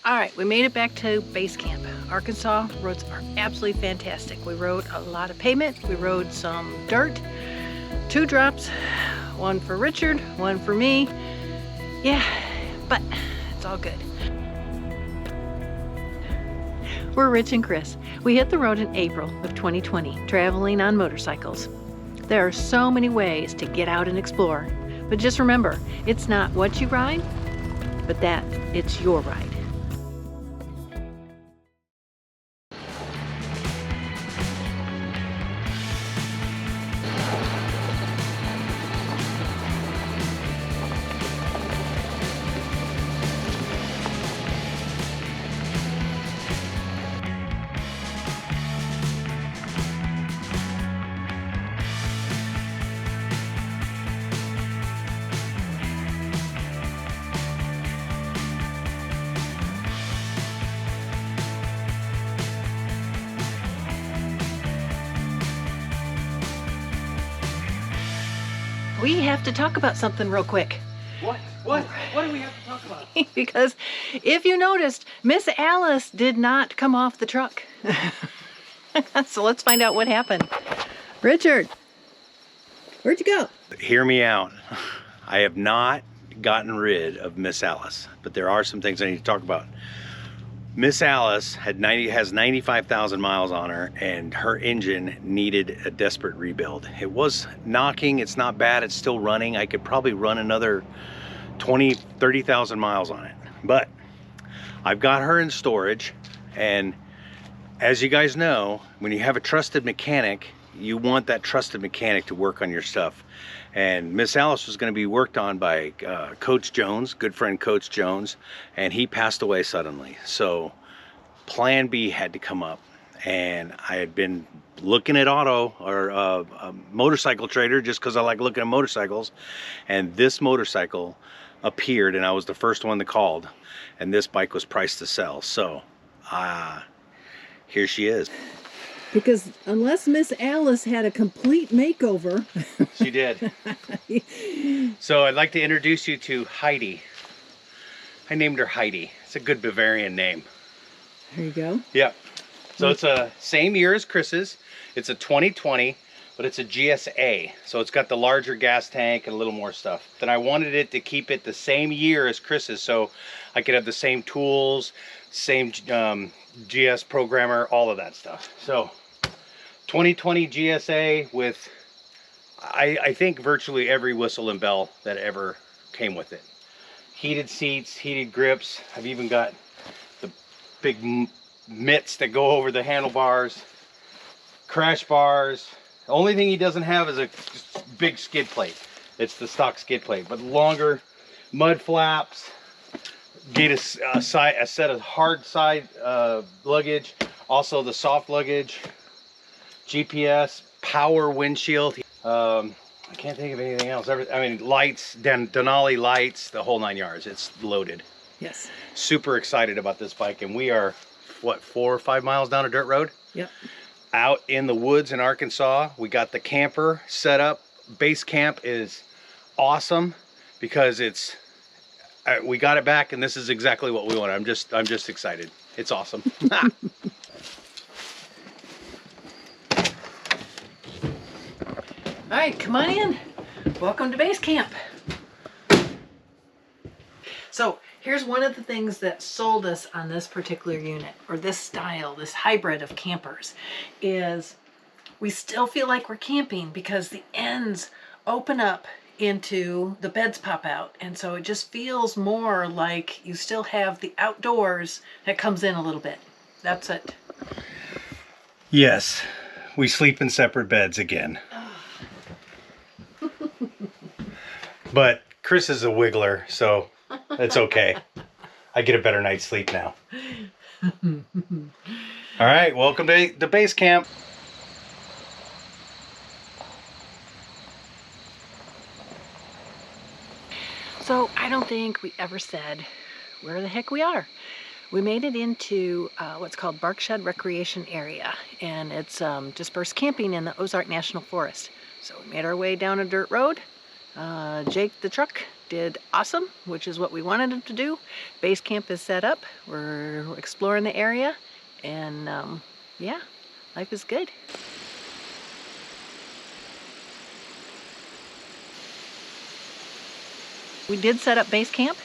All right, we made it back to base camp. Arkansas roads are absolutely fantastic. We rode a lot of pavement. We rode some dirt, 2 drops, one for Richard, one for me. Yeah, but it's all good. We're Rich and Chris. We hit the road in April of 2020, traveling on motorcycles. There are so many ways to get out and explore, but just remember, it's not what you ride, but that it's your ride. We have to talk about something real quick. What? What? What do we have to talk about? Because if you noticed, Miss Alice did not come off the truck. So let's find out what happened. Richard, where'd you go? Hear me out. I have not gotten rid of Miss Alice, but there are some things I need to talk about. Miss Alice has 95,000 miles on her, and her engine needed a desperate rebuild. It was knocking, it's not bad, it's still running. I could probably run another 30,000 miles on it. But I've got her in storage, and as you guys know, when you have a trusted mechanic, you want that trusted mechanic to work on your stuff. And Miss Alice was going to be worked on by Coach Jones, good friend Coach Jones, and he passed away suddenly. So plan B had to come up, and I had been looking at a motorcycle trader just because I like looking at motorcycles, and this motorcycle appeared, and I was the first one that called, and this bike was priced to sell. So here she is. Because unless Miss Alice had a complete makeover. She did. So I'd like to introduce you to Heidi. I named her Heidi. It's a good Bavarian name. There you go. Yeah. So it's a same year as Chris's. It's a 2020, but it's a GSA. So it's got the larger gas tank and a little more stuff. Then I wanted it to keep it the same year as Chris's, so I could have the same tools, same GS programmer, all of that stuff. So 2020 GSA with, I think, virtually every whistle and bell that ever came with it. Heated seats, heated grips. I've even got the big mitts that go over the handlebars, crash bars. The only thing he doesn't have is a big skid plate. It's the stock skid plate, but longer mud flaps. Get a set of hard side luggage, also the soft luggage. GPS, power windshield. I can't think of anything else. I mean, lights, Denali lights, the whole 9 yards. It's loaded. Yes. Super excited about this bike, and we are, what, 4 or 5 miles down a dirt road? Yep. Out in the woods in Arkansas. We got the camper set up. Base camp is awesome because it's, we got it back, and this is exactly what we want. I'm just excited. It's awesome. All right, come on in. Welcome to base camp. So here's one of the things that sold us on this particular unit, or this style, this hybrid of campers, is we still feel like we're camping because the ends open up into the beds pop out, and so it just feels more like you still have the outdoors that comes in a little bit. That's it. Yes, we sleep in separate beds again. But Chris is a wiggler, so it's okay. I get a better night's sleep now. All right, welcome to the base camp. So I don't think we ever said where the heck we are. We made it into what's called Barkshed Recreation Area, and it's dispersed camping in the Ozark National Forest. So we made our way down a dirt road. Jake the truck did awesome, which is what we wanted them to do. Base camp is set up. We're exploring the area, and yeah, life is good. We did set up base camp,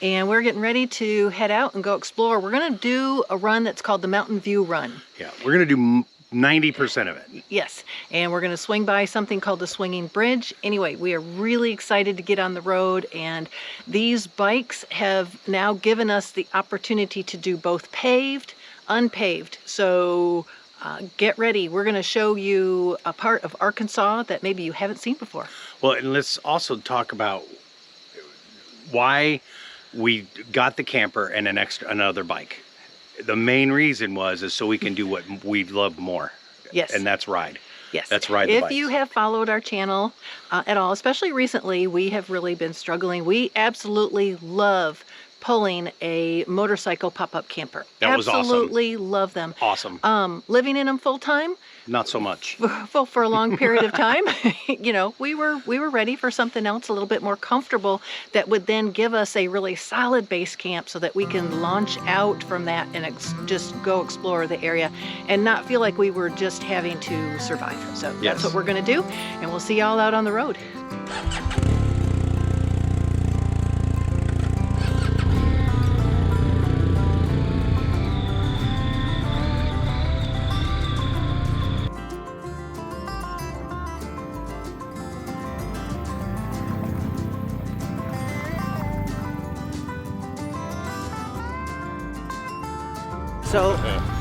and we're getting ready to head out and go explore. We're gonna do a run that's called the Mountain View Run. Yeah, we're gonna do 90% of it. Yes, and we're gonna swing by something called the Swinging Bridge. Anyway, we are really excited to get on the road, and these bikes have now given us the opportunity to do both paved, unpaved. So get ready. We're gonna show you a part of Arkansas that maybe you haven't seen before. Well, and let's also talk about why we got the camper and another bike. The main reason is so we can do what we love more. Yes. And that's ride. Yes. That's ride the bikes. If you have followed our channel at all, especially recently, we have really been struggling. We absolutely love pulling a motorcycle pop-up camper. That was awesome. Absolutely love them. Awesome. Living in them full time, not so much. For a long period of time, you know, we were ready for something else a little bit more comfortable that would then give us a really solid base camp so that we can launch out from that and just go explore the area and not feel like we were just having to survive. So that's what we're going to do, and we'll see y'all out on the road.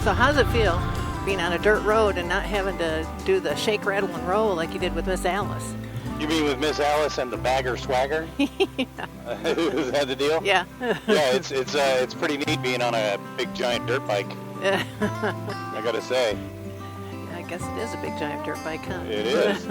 So how does it feel being on a dirt road and not having to do the shake, rattle, and roll like you did with Miss Alice? You mean with Miss Alice and the bagger swagger? Yeah. Is that the deal? Yeah. Yeah, it's pretty neat being on a big giant dirt bike. I gotta say. I guess it is a big giant dirt bike, huh? It is.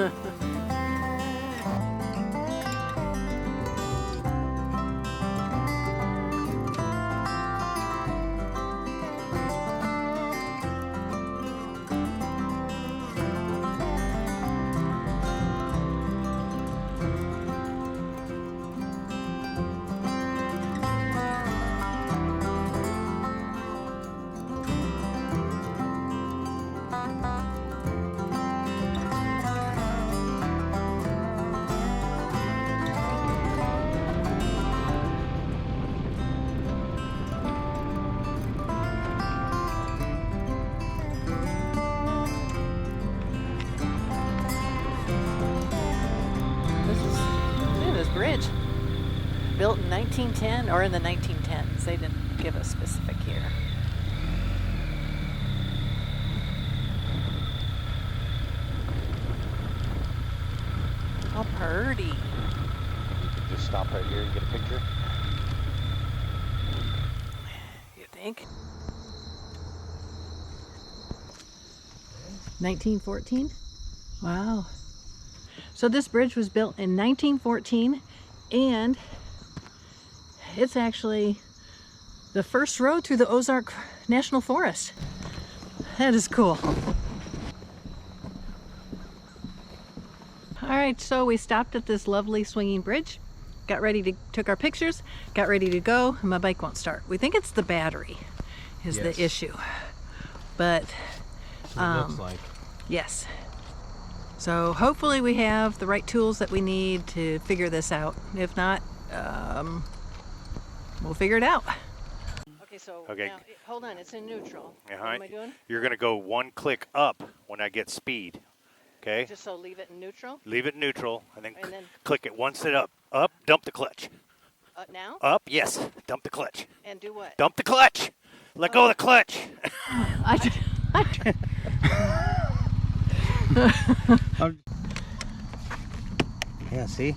Bridge built in 1910 or in the 1910s. They didn't give a specific year. How pretty. Just stop right here and get a picture. You think? 1914? Wow. So this bridge was built in 1914, and it's actually the first road through the Ozark National Forest. That is cool. All right, so we stopped at this lovely swinging bridge, took our pictures, got ready to go, and my bike won't start. We think it's the battery is the issue, but it looks like. Yes. So hopefully we have the right tools that we need to figure this out. If not, we'll figure it out. Okay, so now, hold on, it's in neutral. What am I doing? You're going to go one click up when I get speed. Okay? Just so leave it in neutral? Leave it neutral, and then click it once it up. Up, dump the clutch. Now? Up, yes. Dump the clutch. And do what? Dump the clutch. Let go of the clutch. Yeah, see?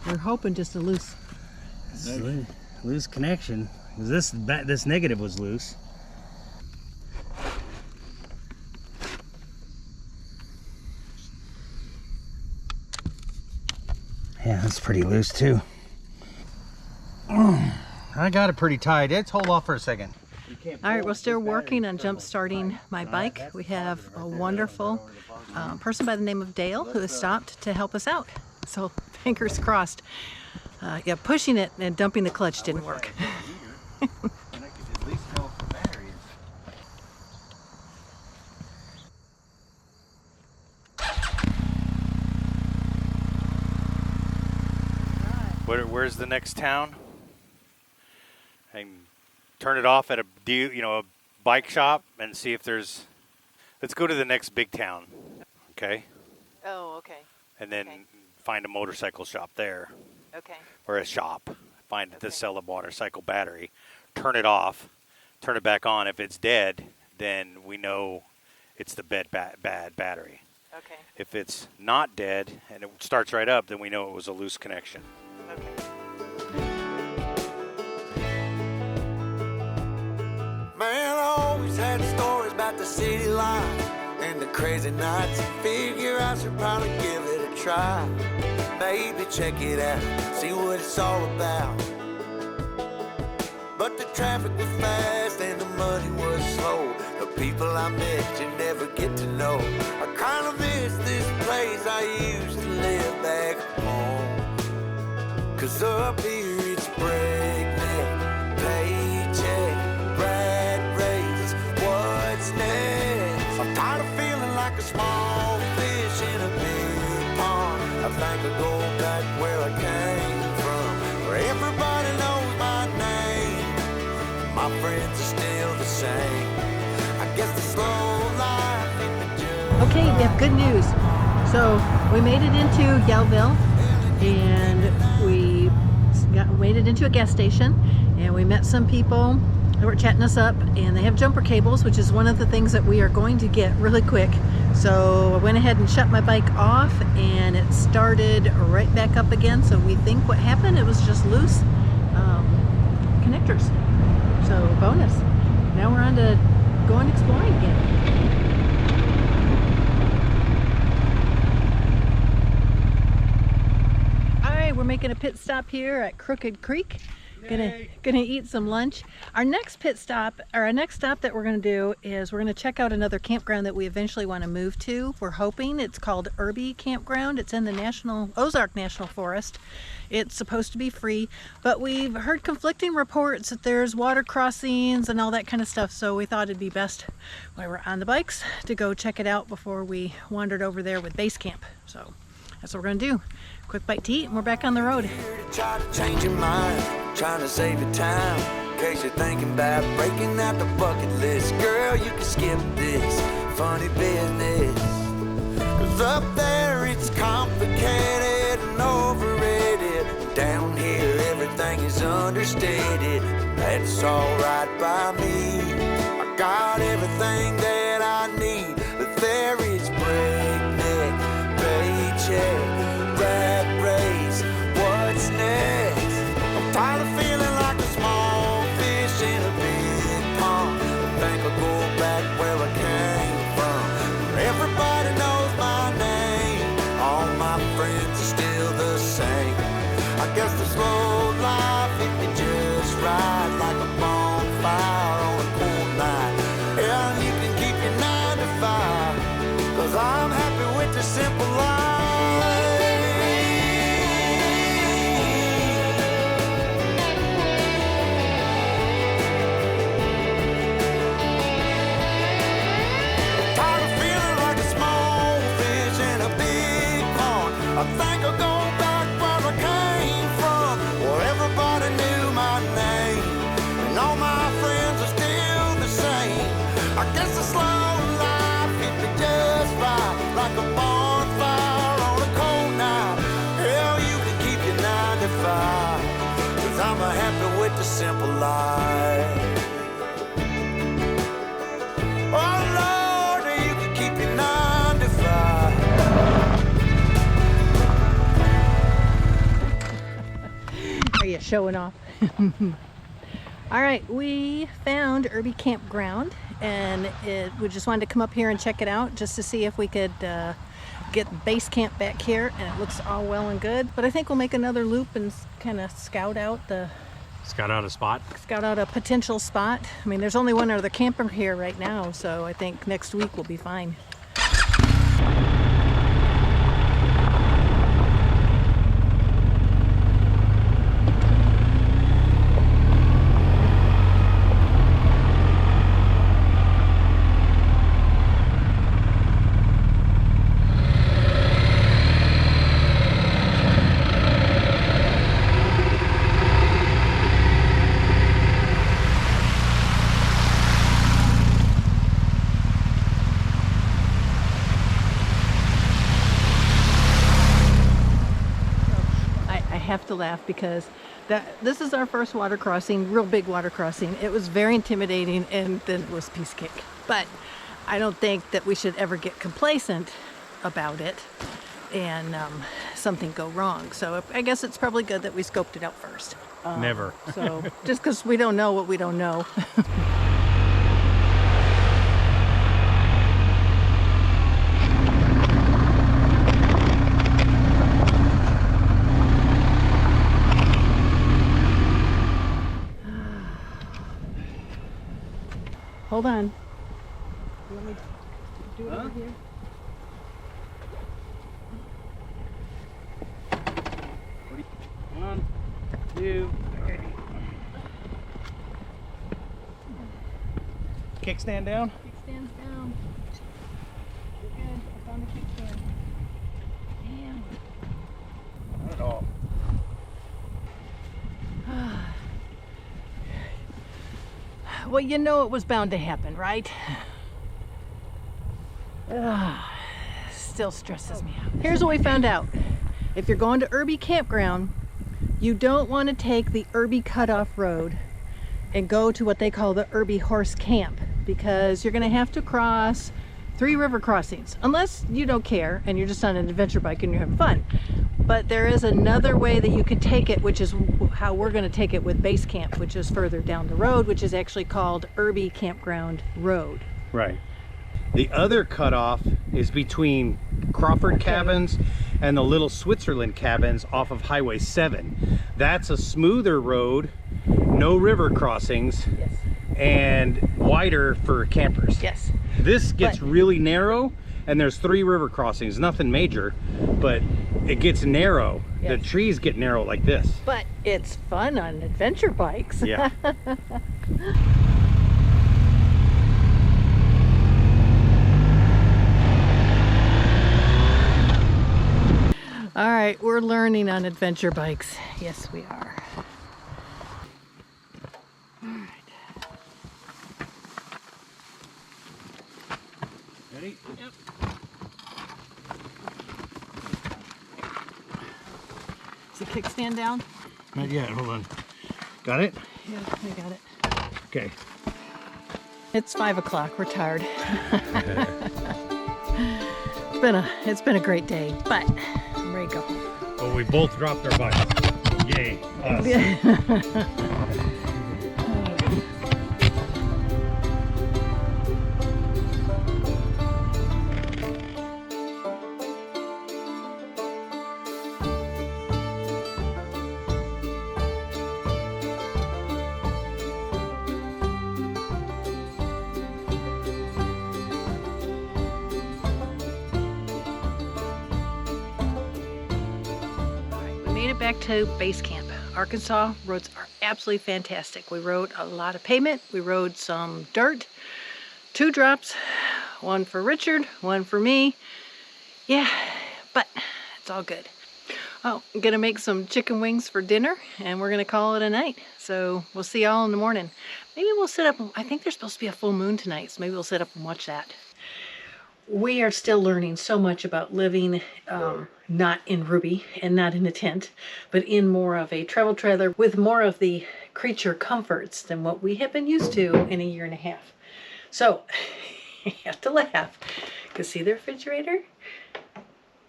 We're hoping just a loose connection. This negative was loose. Yeah, that's pretty loose too. I got it pretty tight. Let's hold off for a second. All right, we're still working on jump starting my bike. We have a wonderful person by the name of Dale who has stopped to help us out. So fingers crossed. Yeah, pushing it and dumping the clutch didn't work. Where's the next town? I can turn it off at a a bike shop and see if there's. Let's go to the next big town, okay? Oh, okay. And then find a motorcycle shop there. Okay. Or a shop. Find to sell a motorcycle battery. Turn it off. Turn it back on. If it's dead, then we know it's the bad battery. Okay. If it's not dead and it starts right up, then we know it was a loose connection. Okay. Man, I always had stories about the city life and the crazy nights. Figure I should probably give it a try. Maybe check it out, see what it's all about. But the traffic was fast and the money was slow. The people I met you never get to know. I kinda miss this place I used to live back home. 'Cause up here it's breakneck, paycheck, rat race, what's next? I'm tired of feeling like a small fish in a big pond. I think I'll go back where I came from, where everybody knows my name. My friends are still the same. I guess the slow life in the jungle. Okay, we have good news. So we made it into Yellville, and we made it into a gas station, and we met some people who were chatting us up, and they have jumper cables, which is one of the things that we are going to get really quick. So I went ahead and shut my bike off, and it started right back up again. So we think what happened, it was just loose connectors. So bonus. Now we're on to going exploring again. We're making a pit stop here at Crooked Creek. Gonna eat some lunch. Our next pit stop, or our next stop that we're gonna do is we're gonna check out another campground that we eventually want to move to. We're hoping. It's called Irby Campground. It's in the Ozark National Forest. It's supposed to be free, but we've heard conflicting reports that there's water crossings and all that kind of stuff. So we thought it'd be best while we're on the bikes to go check it out before we wandered over there with base camp. So that's what we're gonna do. Quick bite to eat, and we're back on the road. Try to change your mind, trying to save your time. In case you're thinking about breaking out the bucket list, girl, you can skip this funny business. 'Cause up there it's complicated and overrated. Down here everything is understated. That's alright by me. I got everything that I need, but there is breakneck, paycheck, rat race, what's next? I'm tired of feeling like a small fish in a big pond. I think I'll go back where I came from, where everybody knows my name. All my friends are still the same. I guess the slow life hit me just right, like a bonfire on a cool night. Yeah, you can keep your 9 to 5, 'cause I'm happy with the simple life. I think I'll go back where I came from, where everybody knew my name, and all my friends are still the same. I guess the slow life hit me just right, like a bonfire on a cold night. Hell, you can keep your 9 to 5, 'cause I'm happy with the simple life. Oh Lord, you can keep your 9 to 5. Are you showing off? All right, we found Irby Campground, and we just wanted to come up here and check it out just to see if we could get base camp back here, and it looks all well and good. But I think we'll make another loop and kind of scout out the Scout out a spot? Scout out a potential spot. I mean, there's only one other camper here right now, so I think next week will be fine. Have to laugh because this is our first water crossing, real big water crossing. It was very intimidating and then it was piece cake. But I don't think that we should ever get complacent about it and something go wrong. So I guess it's probably good that we scoped it out first. Never. So just because we don't know what we don't know. Hold on. You want me to do it over here? 1, 2, okay. Kickstand down? Kickstand down. You're good. I found a kickstand. Damn. Not at all. Well, you know it was bound to happen, right? Still stresses me out. Here's what we found out. If you're going to Irby Campground, you don't want to take the Irby Cutoff Road and go to what they call the Irby Horse Camp, because you're going to have to cross 3 river crossings, unless you don't care and you're just on an adventure bike and you're having fun. But there is another way that you could take it, which is how we're going to take it with base camp, which is further down the road, which is actually called Irby Campground Road. Right. The other cutoff is between Crawford Cabins and the Little Switzerland Cabins off of Highway 7. That's a smoother road, no river crossings, Yes. and wider for campers. Yes. This gets really narrow, and there's 3 river crossings, nothing major, but it gets narrow. Yes. The trees get narrow like this. But it's fun on adventure bikes. Yeah. All right, we're learning on adventure bikes. Yes, we are. All right. Ready? Yep. Is the kickstand down? Not yet, hold on. Got it? Yeah, I got it. Okay. It's 5 o'clock. We're tired. It's been a great day, but I'm ready to go home. Well, we both dropped our bikes. Yay, us. Made it back to base camp. Arkansas roads are absolutely fantastic. We rode a lot of pavement. We rode some dirt, 2 drops, one for Richard, one for me. Yeah, but it's all good. Oh, I'm gonna make some chicken wings for dinner and we're gonna call it a night. So we'll see y'all in the morning. Maybe we'll sit up. I think there's supposed to be a full moon tonight, so maybe we'll sit up and watch that. We are still learning so much about living not in Ruby and not in a tent, but in more of a travel trailer with more of the creature comforts than what we have been used to in a year and a half. So you have to laugh because see the refrigerator?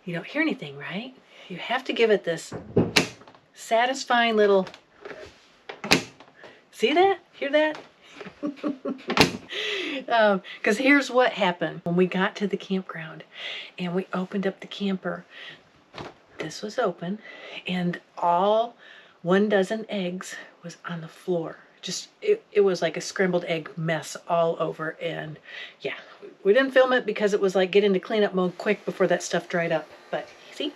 You don't hear anything, right? You have to give it this satisfying little, see that? Hear that? Because here's what happened when we got to the campground and we opened up the camper. This was open and all 1 dozen eggs was on the floor. Just, it was like a scrambled egg mess all over. And yeah, we didn't film it because it was like get into cleanup mode quick before that stuff dried up. But see?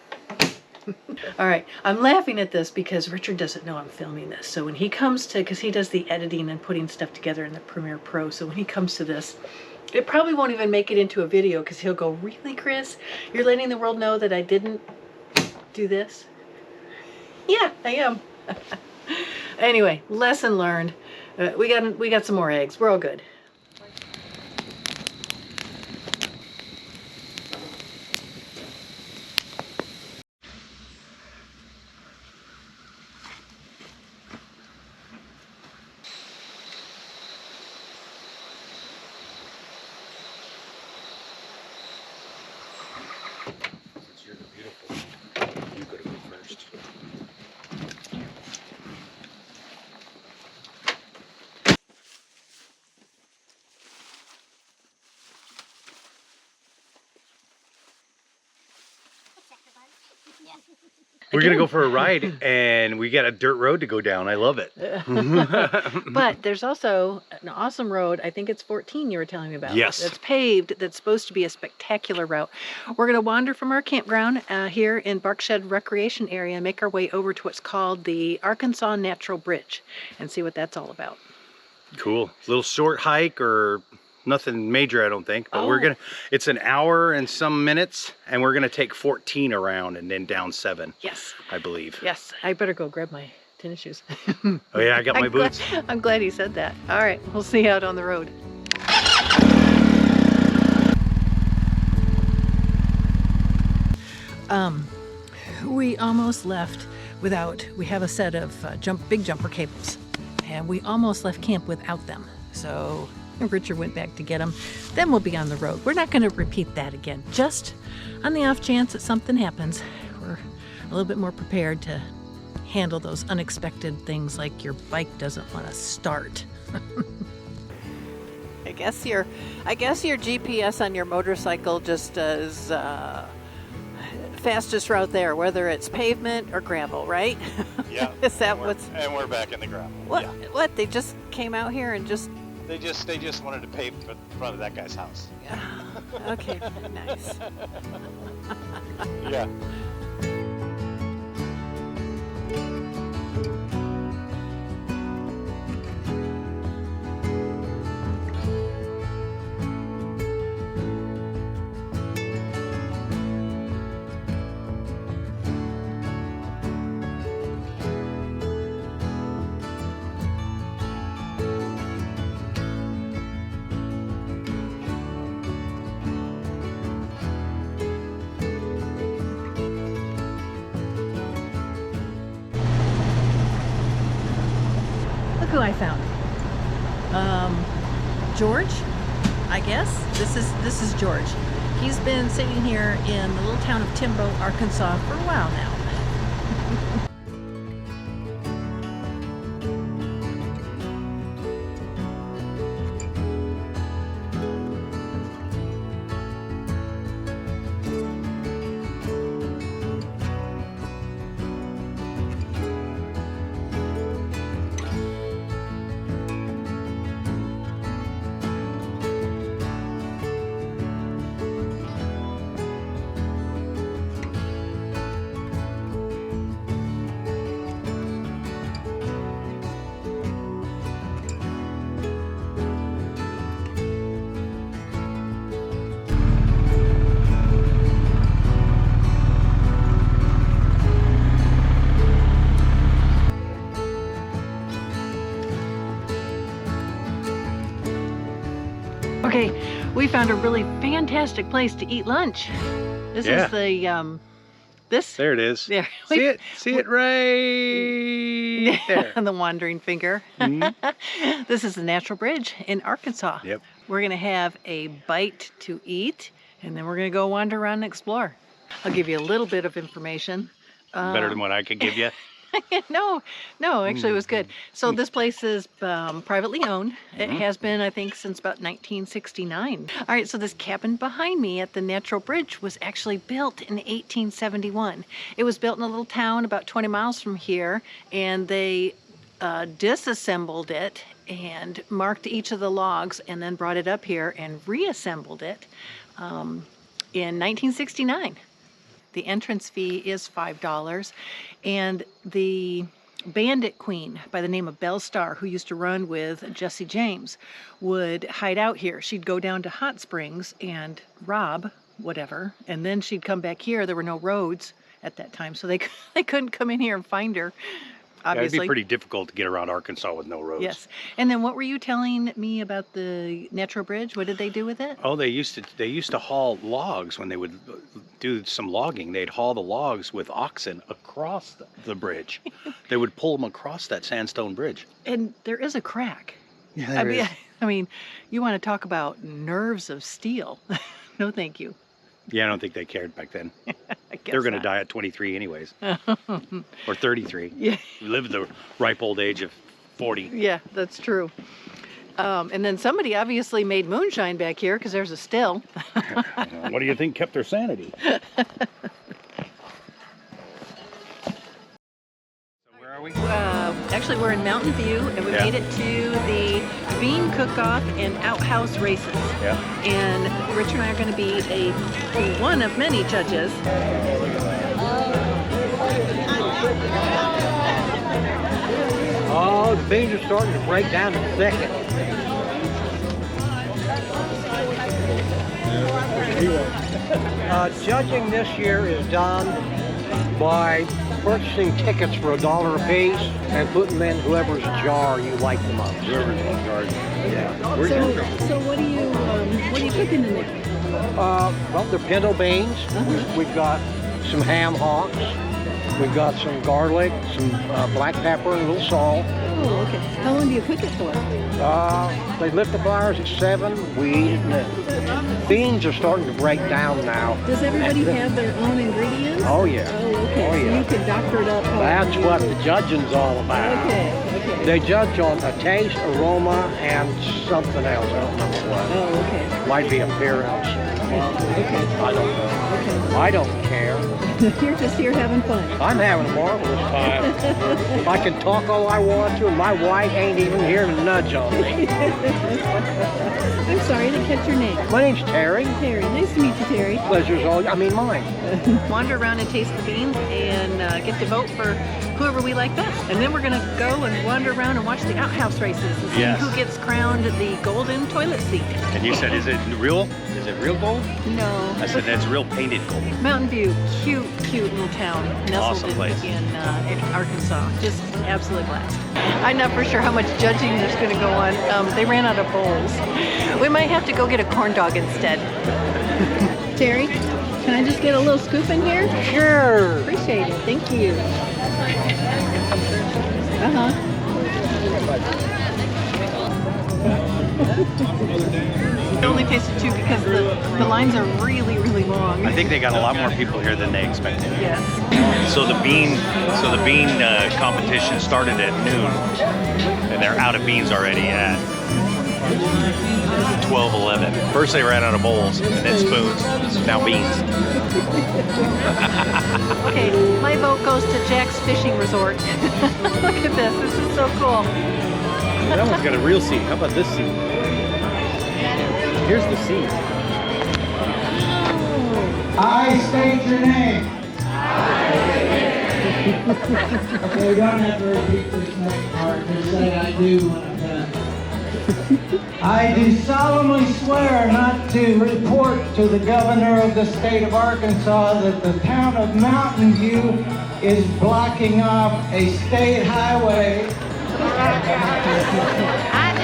All right, I'm laughing at this because Richard doesn't know I'm filming this. So when he comes to, because he does the editing and putting stuff together in the Premiere Pro, so when he comes to this, it probably won't even make it into a video because he'll go, really, Chris? You're letting the world know that I didn't do this? Yeah, I am. Anyway, lesson learned. We got some more eggs. We're all good. Since you're the beautiful, you gotta go first. We're gonna go for a ride, and we got a dirt road to go down. I love it. But there's also an awesome road. I think it's 14 you were telling me about. Yes. That's paved. That's supposed to be a spectacular route. We're going to wander from our campground here in Barkshed Recreation Area and make our way over to what's called the Arkansas Natural Bridge and see what that's all about. Cool. Little short hike or nothing major, I don't think. But Oh. it's an hour and some minutes, and we're gonna take 14 around and then down 7. Yes. I believe. Yes. I better go grab my tennis shoes. Oh yeah, I got my boots. I'm glad he said that. All right. We'll see you out on the road. We almost left without, we have a set of big jumper cables, and we almost left camp without them. So Richard went back to get them. Then we'll be on the road. We're not going to repeat that again. Just on the off chance that something happens, we're a little bit more prepared to handle those unexpected things like your bike doesn't want to start. I guess your GPS on your motorcycle just is fastest route there, whether it's pavement or gravel, right? Yeah. Is that and we're back in the gravel. what? Yeah. What? They just came out here and just. They just wanted to pave in front of that guy's house. Okay, nice. Yeah. Look who I found. George, I guess. This is George. He's been sitting here in the little town of Timbo, Arkansas for a while now. Okay, we found a really fantastic place to eat lunch. This is the this. There it is. There. See it? See it right there. The wandering finger. Mm-hmm. This is the Natural Bridge in Arkansas. Yep. We're gonna have a bite to eat, and then we're gonna go wander around and explore. I'll give you a little bit of information. Better than what I could give you. No, actually it was good. So this place is privately owned. It has been, I think, since about 1969. All right, so this cabin behind me at the Natural Bridge was actually built in 1871. It was built in a little town about 20 miles from here, and they disassembled it and marked each of the logs and then brought it up here and reassembled it in 1969. The entrance fee is $5, and the bandit queen by the name of Belle Starr, who used to run with Jesse James, would hide out here. She'd go down to Hot Springs and rob whatever, and then she'd come back here. There were no roads at that time, so they couldn't come in here and find her. Obviously. It'd be pretty difficult to get around Arkansas with no roads. Yes. And then what were you telling me about the Natural Bridge? What did they do with it? Oh, they used to haul logs when they would do some logging. They'd haul the logs with oxen across the bridge. They would pull them across that sandstone bridge. And there is a crack. Yeah, there is. I mean, you want to talk about nerves of steel. No, thank you. Yeah, I don't think they cared back then. I guess They're going to not. die at 23 anyways. Or 33. Yeah. We live the ripe old age of 40. Yeah, that's true. And then somebody obviously made moonshine back here because there's a still. What do you think kept their sanity? Where are we? Actually, we're in Mountain View, and we made it to the Bean Cook-Off and Outhouse Races. Yeah. And Rich and I are going to be one of many judges. Oh, the beans are starting to break down in a second. Judging this year is done by purchasing tickets for $1 a piece and putting them in whoever's jar you like the most. Whoever's in charge. Yeah. So what are you cooking in there? Well, they're pinto beans. We've got some ham hocks. We've got some garlic, some black pepper, and a little salt. Oh, okay. How long do you cook it for? They lift the fires at 7. We eat it. Beans are starting to break down now. Does everybody have their own ingredients? Oh, yeah. Oh, okay. Oh, So yeah. you can doctor it up. That's what the judging's all about. Okay. They judge on a taste, aroma, and something else. I don't remember what. Oh, okay. Might be appearance. Okay. I don't know. Okay. I don't care. You're just here having fun. I'm having a marvelous time. I can talk all I want to, and my wife ain't even here to nudge on me. I'm sorry, I didn't catch your name. My name's Terry. Terry. Nice to meet you, Terry. Pleasure's all, mine. Wander around and taste the beans and get to vote for whoever we like best. And then we're going to go and wander around and watch the outhouse races and see Yes. who gets crowned the golden toilet seat. And you said, is it real? Is it real gold? No. I said, that's real painted gold. Mountain View, cute little town nestled Awesome place. in Arkansas. Just absolute blast. I'm not for sure how much judging there's going to go on. They ran out of bowls. We might have to go get a corn dog instead. Terry, can I just get a little scoop in here? Sure. Appreciate it. Thank you. I only tasted 2 because the lines are really, really long. I think they got a lot more people here than they expected. Yes. So the bean competition started at noon, and they're out of beans already at 12:11. First they ran out of bowls, and then spoons. Now beans. Okay, my vote goes to Jack's Fishing Resort. Look at this. This is so cool. That one's got a real seat. How about this seat? Here's the seat. I state your name. Okay, you don't have to repeat this next part. Just say I do when I'm done. I do solemnly swear not to report to the governor of the state of Arkansas that the town of Mountain View is blocking off a state highway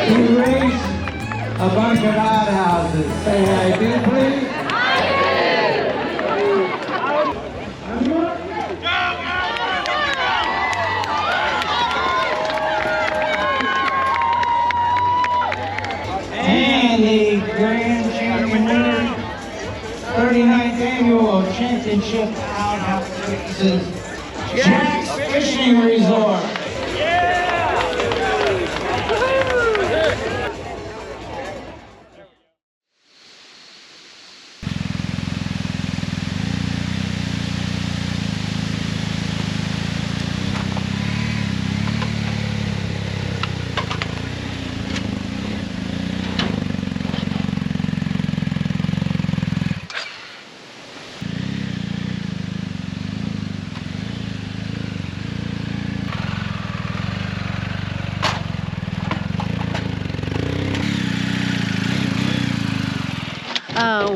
to race a bunch of outhouses. Say I do, please. And the grand champion winner, 39th annual championship outhouse races, Jack's Fishing Resort.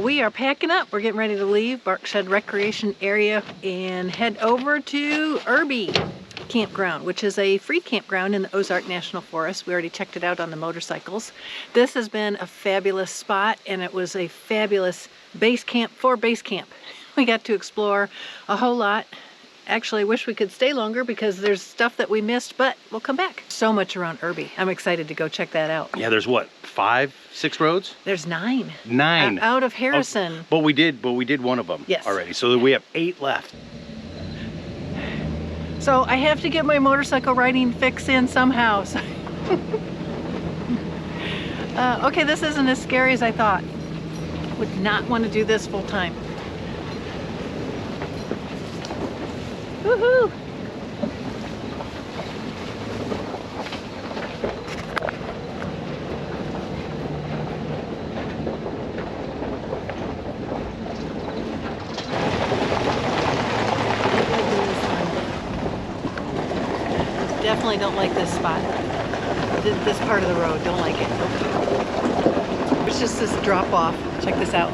We are packing up. We're getting ready to leave Barkshed Recreation Area and head over to Irby Campground, which is a free campground in the Ozark National Forest. We already checked it out on the motorcycles. This has been a fabulous spot, and it was a fabulous base camp for base camp. We got to explore a whole lot. Actually, I wish we could stay longer because there's stuff that we missed, but we'll come back. So much around Irby. I'm excited to go check that out. Yeah, there's what, 5, 6 roads? There's 9. 9. Out of Harrison. But we did one of them Yes. already. So we have 8 left. So I have to get my motorcycle riding fix in somehow. So okay, this isn't as scary as I thought. Would not want to do this full time. Woohoo! Definitely don't like this spot. This part of the road, don't like it. It's just this drop off. Check this out.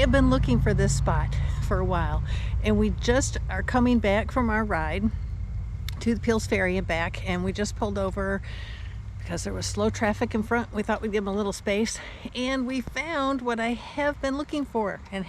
Been looking for this spot for a while, and we just are coming back from our ride to the Peels Ferry and back, and we just pulled over because there was slow traffic in front. We thought we'd give them a little space, and we found what I have been looking for and